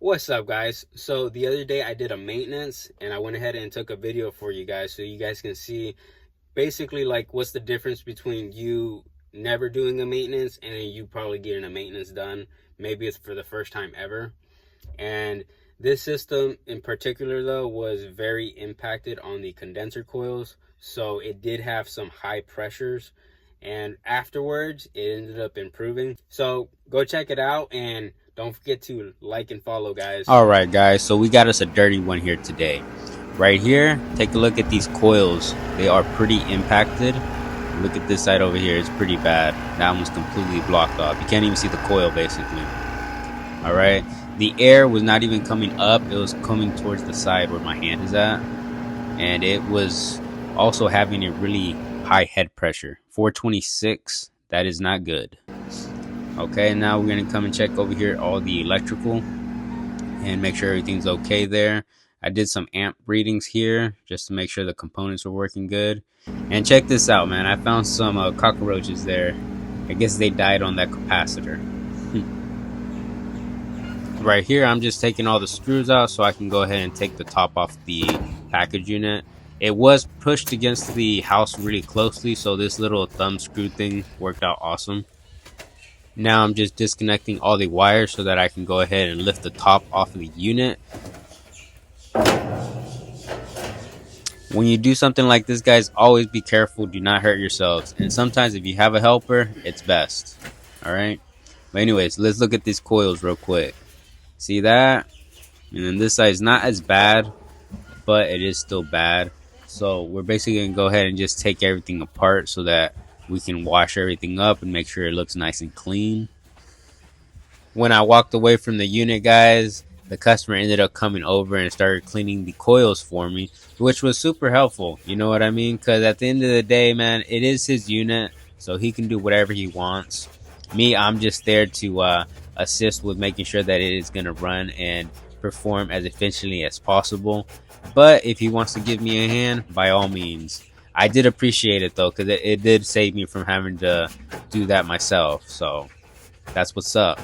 What's up, guys? So the other day I did a maintenance and I went ahead and took a video for you guys so you guys can see basically like what's the difference between you never doing a maintenance and then you probably getting a maintenance done. Maybe it's for the first time ever. And this system in particular though was very impacted on the condenser coils, so it did have some high pressures, and afterwards it ended up improving. So go check it out and don't forget to like and follow, guys. All right, guys, so we got us a dirty one here today. Right here, take a look at these coils. They are pretty impacted. Look at this side over here, it's pretty bad. That one's completely blocked off. You can't even see the coil basically. All right, the air was not even coming up, it was coming towards the side where my hand is at, and it was also having a really high head pressure, 426. That is not good. Okay, now we're gonna come and check over here all the electrical and make sure everything's okay there. I did some amp readings here just to make sure the components were working good. And check this out, man, I found some cockroaches there. I guess they died on that capacitor. Right here, I'm just taking all the screws out so I can go ahead and take the top off the package unit. It was pushed against the house really closely, so this little thumb screw thing worked out awesome. Now I'm just disconnecting all the wires so that I can go ahead and lift the top off of the unit. When you do something like this, guys, always be careful. Do not hurt yourselves. And sometimes if you have a helper, it's best. Alright? But anyways, let's look at these coils real quick. See that? And then this side is not as bad, but it is still bad. So we're basically going to go ahead and just take everything apart so that we can wash everything up and make sure it looks nice and clean. When I walked away from the unit, guys, the customer ended up coming over and started cleaning the coils for me, which was super helpful. You know what I mean? Because at the end of the day, man, it is his unit, so he can do whatever he wants. Me, I'm just there to assist with making sure that it is going to run and perform as efficiently as possible. But if he wants to give me a hand, by all means. I did appreciate it though, because it did save me from having to do that myself. So that's what's up.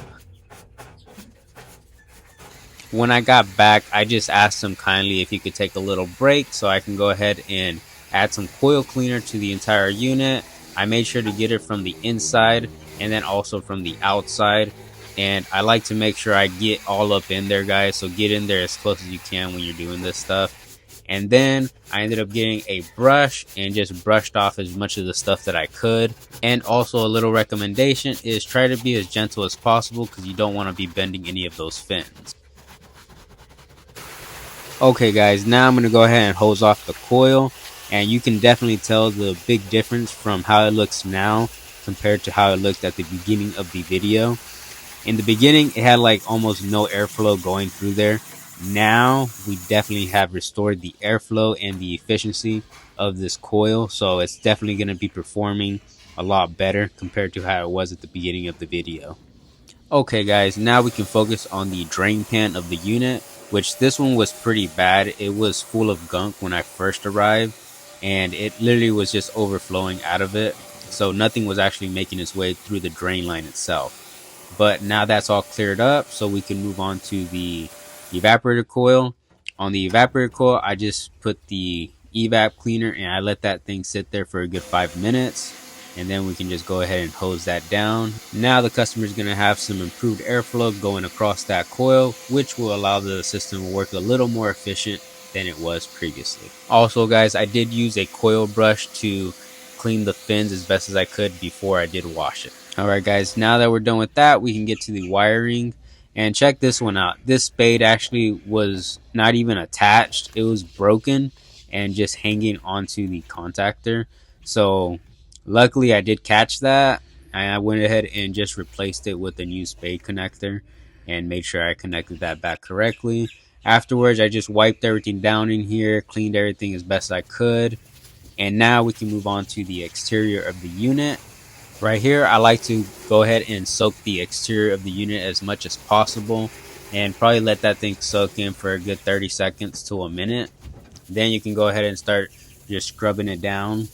When I got back, I just asked him kindly if he could take a little break so I can go ahead and add some coil cleaner to the entire unit. I made sure to get it from the inside and then also from the outside. And I like to make sure I get all up in there, guys. So get in there as close as you can when you're doing this stuff. And then I ended up getting a brush and just brushed off as much of the stuff that I could. And also a little recommendation is try to be as gentle as possible because you don't want to be bending any of those fins. Okay, guys, now I'm going to go ahead and hose off the coil. And you can definitely tell the big difference from how it looks now compared to how it looked at the beginning of the video. In the beginning, it had like almost no airflow going through there. Now we definitely have restored the airflow and the efficiency of this coil, so it's definitely going to be performing a lot better compared to how it was at the beginning of the video. Okay, guys, now we can focus on the drain pan of the unit, which this one was pretty bad. It was full of gunk when I first arrived, and it literally was just overflowing out of it, so nothing was actually making its way through the drain line itself. But now that's all cleared up, so we can move on to the evaporator coil. On the evaporator coil, I just put the evap cleaner and I let that thing sit there for a good 5 minutes, and then we can just go ahead and hose that down. Now the customer is going to have some improved airflow going across that coil, which will allow the system to work a little more efficient than it was previously. Also, guys, I did use a coil brush to clean the fins as best as I could before I did wash it. Alright, guys, now that we're done with that, we can get to the wiring. And check this one out. This spade actually was not even attached. It was broken and just hanging onto the contactor. So luckily I did catch that. And I went ahead and just replaced it with a new spade connector and made sure I connected that back correctly. Afterwards, I just wiped everything down in here, cleaned everything as best I could. And now we can move on to the exterior of the unit. Right here, I like to go ahead and soak the exterior of the unit as much as possible and probably let that thing soak in for a good 30 seconds to a minute. Then you can go ahead and start just scrubbing it down.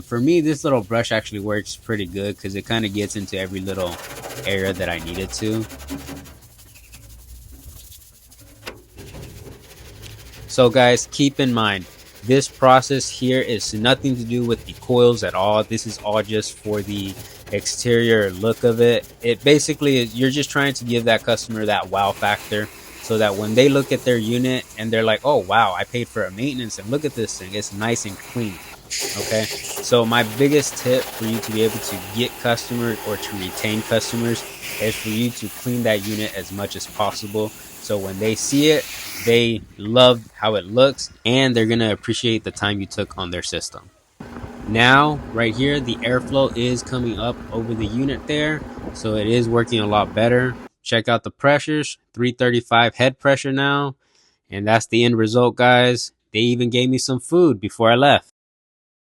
For me, this little brush actually works pretty good because it kind of gets into every little area that I need it to. So guys, keep in mind, this process here is nothing to do with the coils at all. This is all just for the exterior look of it. It basically is, you're just trying to give that customer that wow factor, so that when they look at their unit and they're like, oh wow, I paid for a maintenance and look at this thing, it's nice and clean. Okay, so my biggest tip for you to be able to get customers or to retain customers is for you to clean that unit as much as possible, so when they see it, they love how it looks and they're gonna appreciate the time you took on their system. Now right here, the airflow is coming up over the unit there, so it is working a lot better. Check out the pressures, 335 head pressure now, and that's the end result, guys. They even gave me some food before I left.